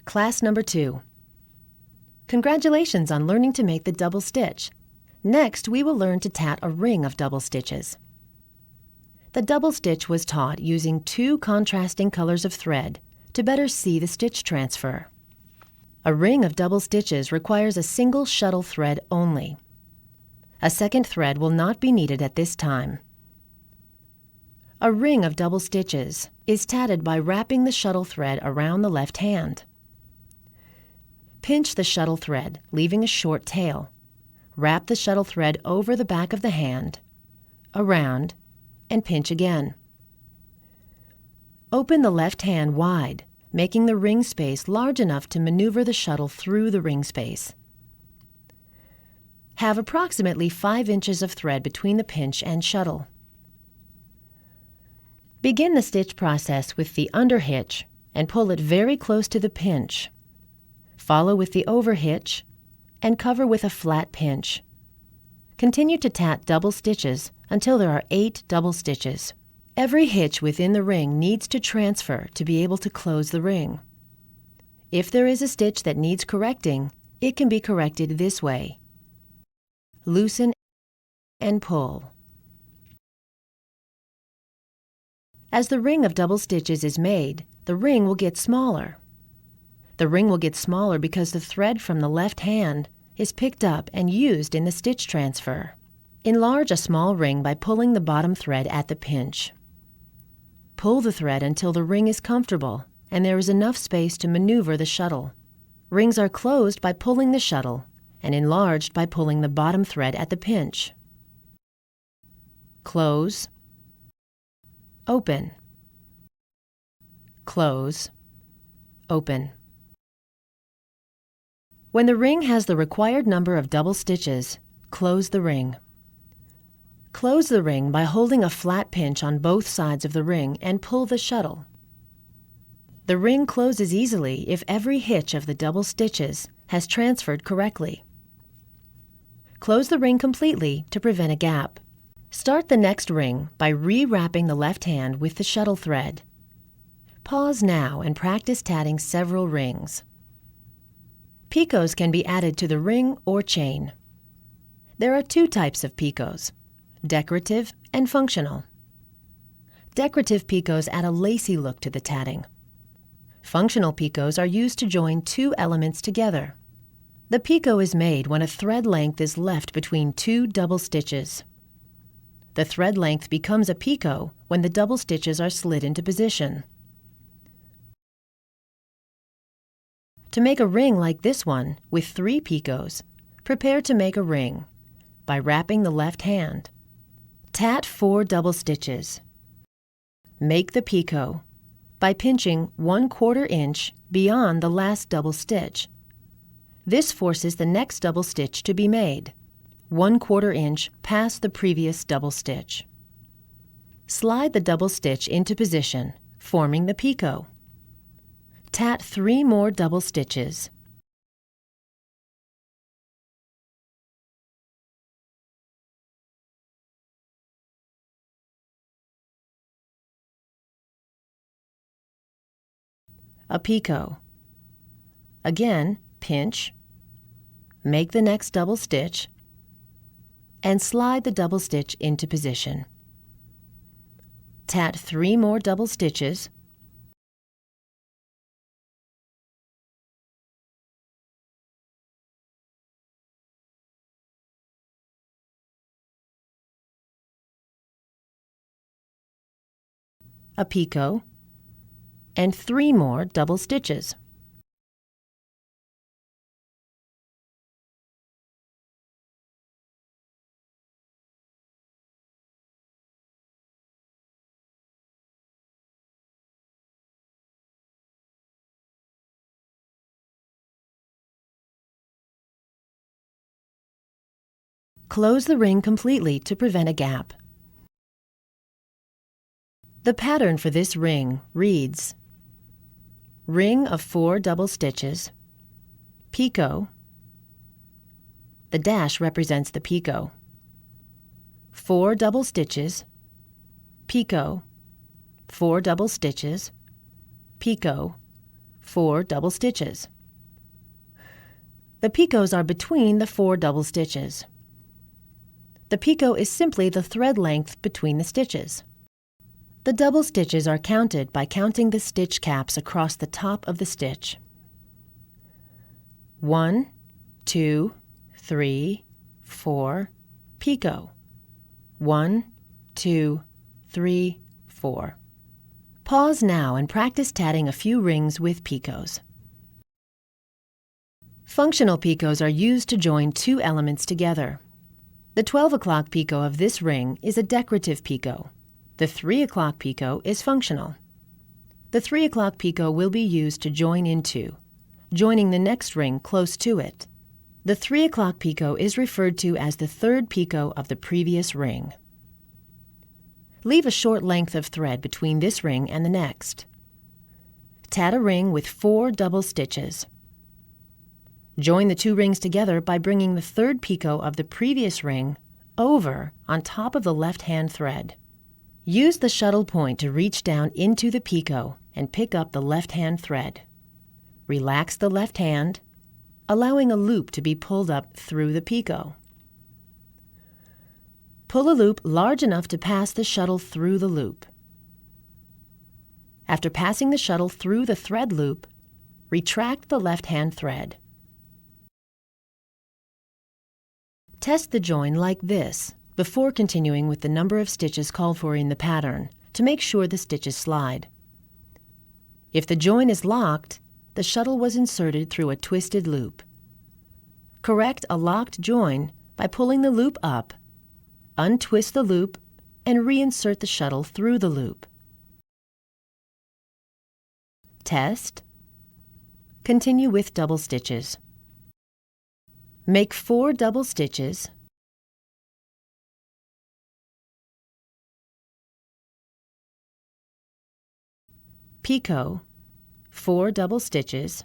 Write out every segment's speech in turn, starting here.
Class number 2. Congratulations on learning to make the double stitch. Next, we will learn to tat a ring of double stitches. The double stitch was taught using 2 contrasting colors of thread to better see the stitch transfer. A ring of double stitches requires a single shuttle thread only. A second thread will not be needed at this time. A ring of double stitches is tatted by wrapping the shuttle thread around the left hand. Pinch the shuttle thread, leaving a short tail. Wrap the shuttle thread over the back of the hand, around, and pinch again. Open the left hand wide, making the ring space large enough to maneuver the shuttle through the ring space. Have approximately 5 inches of thread between the pinch and shuttle. Begin the stitch process with the underhitch and pull it very close to the pinch. Follow with the overhitch and cover with a flat pinch. Continue to tat double stitches until there are 8 double stitches. Every hitch within the ring needs to transfer to be able to close the ring. If there is a stitch that needs correcting, it can be corrected this way. Loosen and pull. As the ring of double stitches is made, the ring will get smaller. The ring will get smaller because the thread from the left hand is picked up and used in the stitch transfer. Enlarge a small ring by pulling the bottom thread at the pinch. Pull the thread until the ring is comfortable and there is enough space to maneuver the shuttle. Rings are closed by pulling the shuttle and enlarged by pulling the bottom thread at the pinch. Close, open, close, open. When the ring has the required number of double stitches, close the ring. Close the ring by holding a flat pinch on both sides of the ring and pull the shuttle. The ring closes easily if every hitch of the double stitches has transferred correctly. Close the ring completely to prevent a gap. Start the next ring by re-wrapping the left hand with the shuttle thread. Pause now and practice tatting several rings. Picots can be added to the ring or chain. There are 2 types of picots, decorative and functional. Decorative picots add a lacy look to the tatting. Functional picots are used to join 2 elements together. The picot is made when a thread length is left between 2 double stitches. The thread length becomes a picot when the double stitches are slid into position. To make a ring like this one with 3 picots, prepare to make a ring by wrapping the left hand. Tat 4 double stitches. Make the picot by pinching 1/4 inch beyond the last double stitch. This forces the next double stitch to be made, 1/4 inch past the previous double stitch. Slide the double stitch into position, forming the picot. Tat 3 more double stitches. A picot. Again, pinch, make the next double stitch, and slide the double stitch into position. Tat 3 more double stitches. A picot, and 3 more double stitches. Close the ring completely to prevent a gap. The pattern for this ring reads: ring of 4 double stitches, picot, the dash represents the picot, 4 double stitches, picot, 4 double stitches, picot, 4 double stitches. The picots are between the 4 double stitches. The picot is simply the thread length between the stitches. The double stitches are counted by counting the stitch caps across the top of the stitch. 1, 2, 3, 4, picot. 1, 2, 3, 4. Pause now and practice tatting a few rings with picots. Functional picots are used to join two elements together. The 12 o'clock picot of this ring is a decorative picot. The 3 o'clock picot is functional. The 3 o'clock picot will be used to join into, joining the next ring close to it. The 3 o'clock picot is referred to as the third picot of the previous ring. Leave a short length of thread between this ring and the next. Tat a ring with 4 double stitches. Join the two rings together by bringing the third picot of the previous ring over on top of the left-hand thread. Use the shuttle point to reach down into the picot and pick up the left-hand thread. Relax the left hand, allowing a loop to be pulled up through the picot. Pull a loop large enough to pass the shuttle through the loop. After passing the shuttle through the thread loop, retract the left-hand thread. Test the join like this before continuing with the number of stitches called for in the pattern to make sure the stitches slide. If the join is locked, the shuttle was inserted through a twisted loop. Correct a locked join by pulling the loop up, untwist the loop, and reinsert the shuttle through the loop. Test. Continue with double stitches. Make 4 double stitches, picot, 4 double stitches,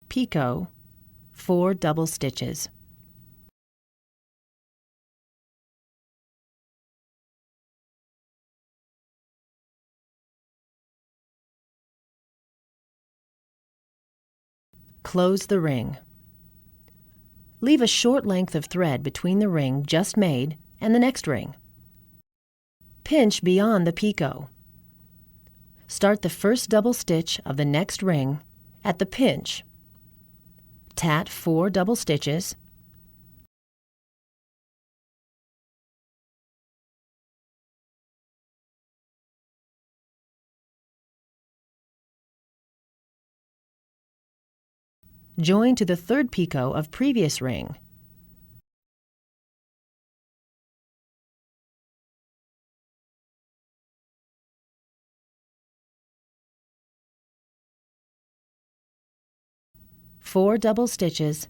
picot, 4 double stitches. Close the ring. Leave a short length of thread between the ring just made and the next ring. Pinch beyond the picot. Start the first double stitch of the next ring at the pinch. Tat 4 double stitches, join to the third picot of previous ring. Four double stitches,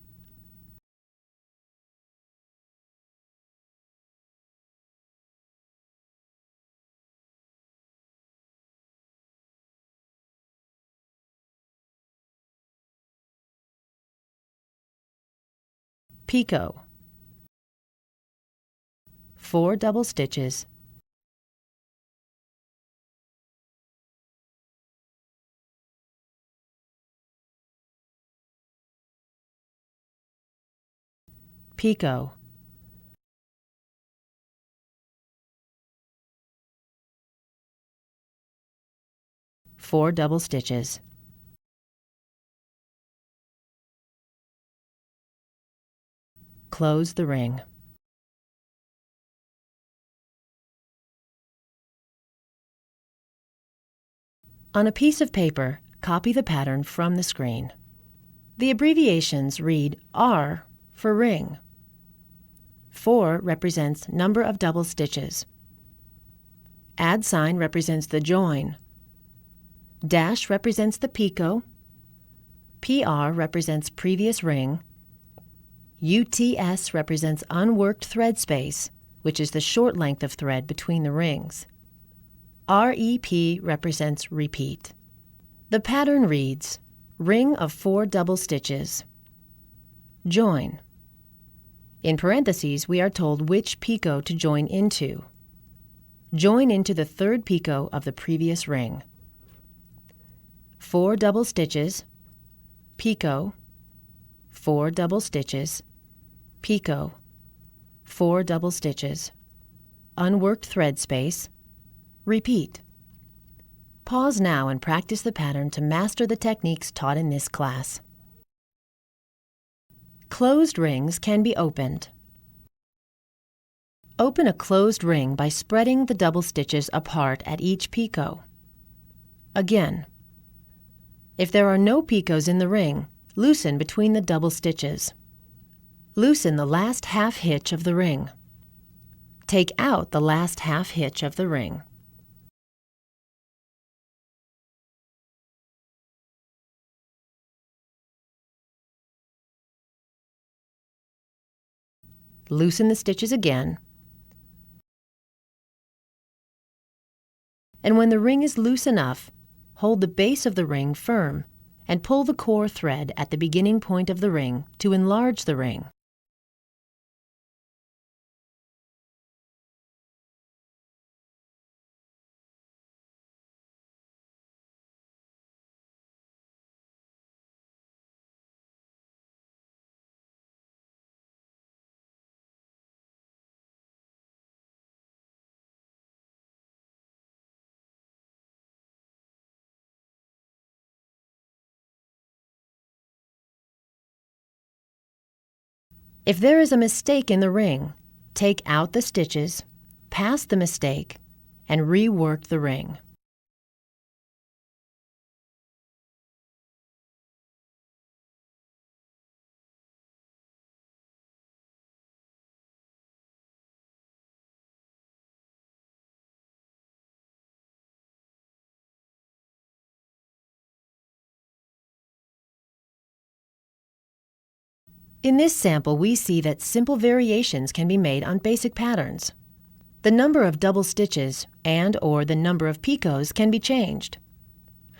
picot, 4 double stitches, picot, 4 double stitches, close the ring. On a piece of paper, copy the pattern from the screen. The abbreviations read R for ring. 4 represents number of double stitches. Add sign represents the join. Dash represents the picot. PR represents previous ring. UTS represents unworked thread space, which is the short length of thread between the rings. REP represents repeat. The pattern reads, ring of 4 double stitches. Join. In parentheses, we are told which picot to join into. Join into the third picot of the previous ring. 4 double stitches, picot, 4 double stitches, picot, 4 double stitches, unworked thread space, repeat. Pause now and practice the pattern to master the techniques taught in this class. Closed rings can be opened. Open a closed ring by spreading the double stitches apart at each picot. Again, if there are no picots in the ring, loosen between the double stitches. Loosen the last half hitch of the ring. Take out the last half hitch of the ring. Loosen the stitches again. And when the ring is loose enough, hold the base of the ring firm and pull the core thread at the beginning point of the ring to enlarge the ring. If there is a mistake in the ring, take out the stitches, pass the mistake, and rework the ring. In this sample, we see that simple variations can be made on basic patterns. The number of double stitches and/or the number of picots can be changed.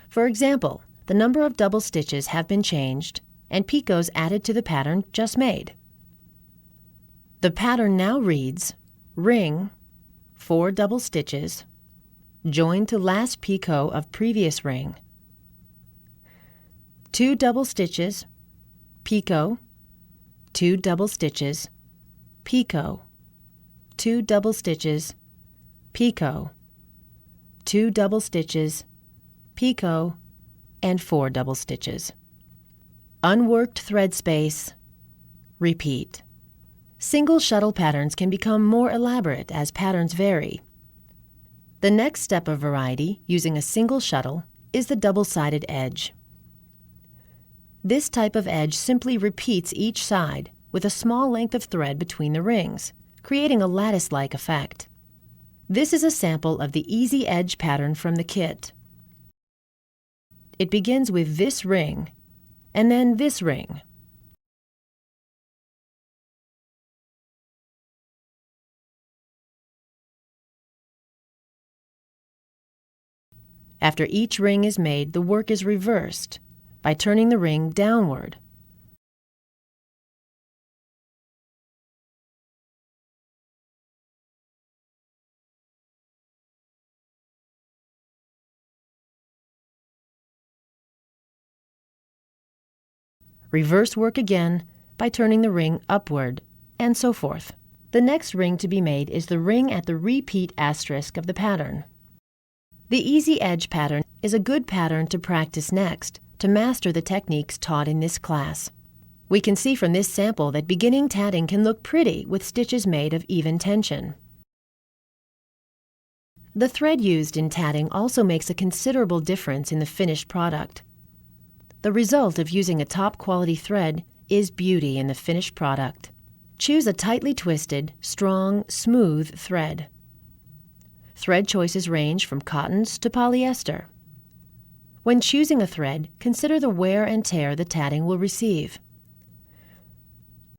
For example, the number of double stitches have been changed and picots added to the pattern just made. The pattern now reads: ring, 4 double stitches, join to last picot of previous ring, 2 double stitches, picot, 2 double stitches, picot, 2 double stitches, picot, 2 double stitches, picot, and 4 double stitches. Unworked thread space, repeat. Single shuttle patterns can become more elaborate as patterns vary. The next step of variety, using a single shuttle, is the double-sided edge. This type of edge simply repeats each side with a small length of thread between the rings, creating a lattice-like effect. This is a sample of the easy edge pattern from the kit. It begins with this ring and then this ring. After each ring is made, the work is reversed by turning the ring downward. Reverse work again by turning the ring upward, and so forth. The next ring to be made is the ring at the repeat asterisk of the pattern. The easy edge pattern is a good pattern to practice next to master the techniques taught in this class. We can see from this sample that beginning tatting can look pretty with stitches made of even tension. The thread used in tatting also makes a considerable difference in the finished product. The result of using a top-quality thread is beauty in the finished product. Choose a tightly twisted, strong, smooth thread. Thread choices range from cottons to polyester. When choosing a thread, consider the wear and tear the tatting will receive.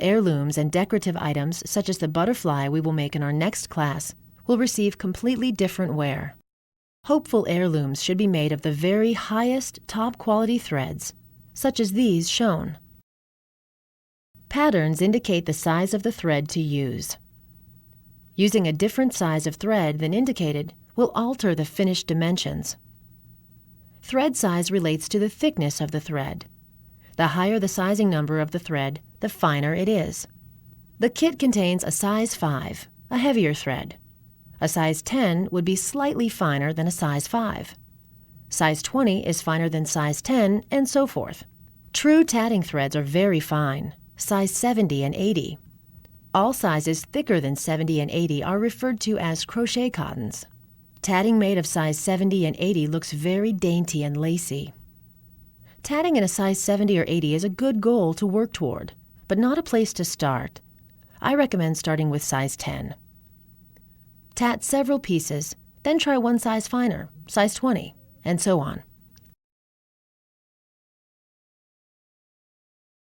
Heirlooms and decorative items, such as the butterfly we will make in our next class, will receive completely different wear. Hopeful heirlooms should be made of the very highest top-quality threads, such as these shown. Patterns indicate the size of the thread to use. Using a different size of thread than indicated will alter the finished dimensions. Thread size relates to the thickness of the thread. The higher the sizing number of the thread, the finer it is. The kit contains a size 5, a heavier thread. A size 10 would be slightly finer than a size 5. Size 20 is finer than size 10, and so forth. True tatting threads are very fine, size 70 and 80. All sizes thicker than 70 and 80 are referred to as crochet cottons. Tatting made of size 70 and 80 looks very dainty and lacy. Tatting in a size 70 or 80 is a good goal to work toward, but not a place to start. I recommend starting with size 10. Tat several pieces, then try one size finer, size 20, and so on.